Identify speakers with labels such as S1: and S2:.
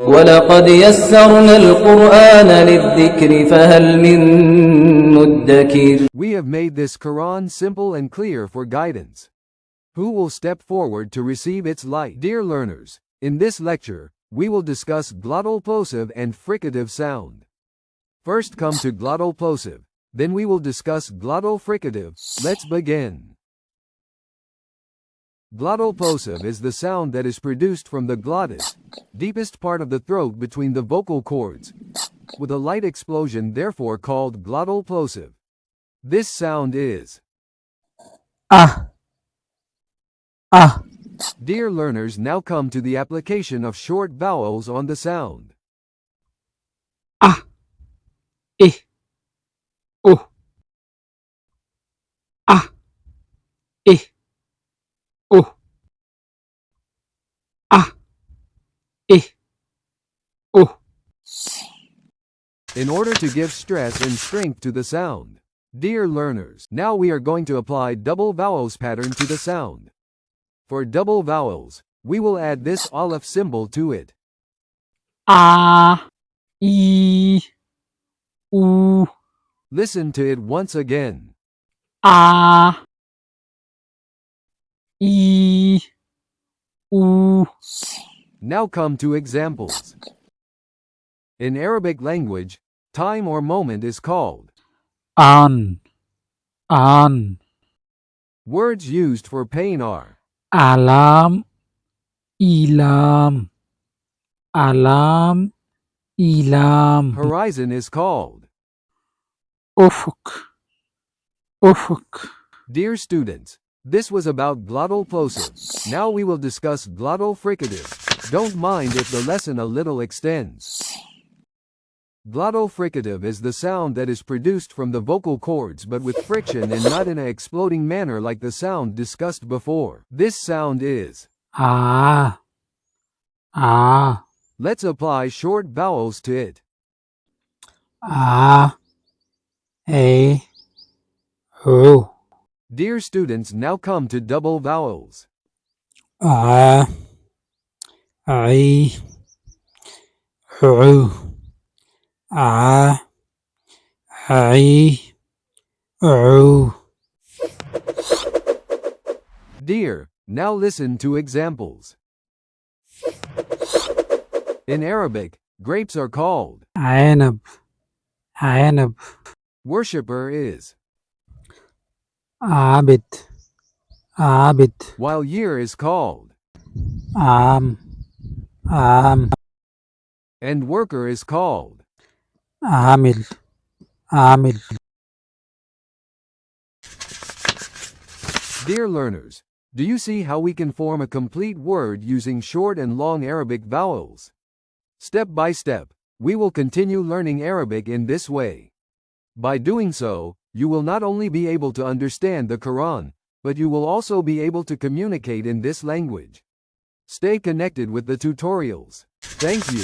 S1: ولقد يسرنا القرآن للذكر فهل من مدكر.
S2: We have made this Quran simple and clear for guidance. Who will step forward to receive its light? Dear learners, in this lecture, we will discuss glottal plosive and fricative sound. First come to glottal plosive, then we will discuss glottal fricative. Let's begin. Glottal plosive is the sound that is produced from the glottis, deepest part of the throat between the vocal cords, with a light explosion, therefore called glottal plosive. This sound is
S3: ah, ah.
S2: Dear learners, now come to the application of short vowels on the sound.
S3: Ah, eh, oh, ah, eh, oh, ah, eh, oh.
S2: In order to give stress and strength to the sound. Dear learners, now we are going to apply double vowels pattern to the sound. For double vowels, we will add this aleph symbol to it.
S3: Ah, e, u,
S2: Listen to it once again.
S3: ah, e, u.
S2: Now come to examples. In Arabic language, time or moment is called
S3: An, an.
S2: Words used for pain are
S3: Alam, ilam, alam, ilam.
S2: horizon is called.
S3: Ufuk, ufuk.
S2: Dear students, this was about glottal plosive. Now we will discuss glottal fricative. Don't mind if the lesson a little extends. Glottal fricative is the sound that is produced from the vocal cords but with friction and not in an exploding manner like the sound discussed before. This sound is
S3: Ah, ah,
S2: Let's apply short vowels to it.
S3: ah, a, o.
S2: Dear students, now come to double vowels.
S3: Ah, I, u. Ah, I, u.
S2: Dear, now listen to examples. In Arabic, grapes are called.
S3: Ainab, ainab.
S2: Worshipper is.
S3: Abid, abid.
S2: While year is called.
S3: Am, am.
S2: And worker is called.
S3: Amil, amil.
S2: Dear learners, do you see how we can form a complete word using short and long Arabic vowels? Step by step, we will continue learning Arabic in this way. By doing so, you will not only be able to understand the Quran, but you will also be able to communicate in this language. Stay connected with the tutorials. Thank you.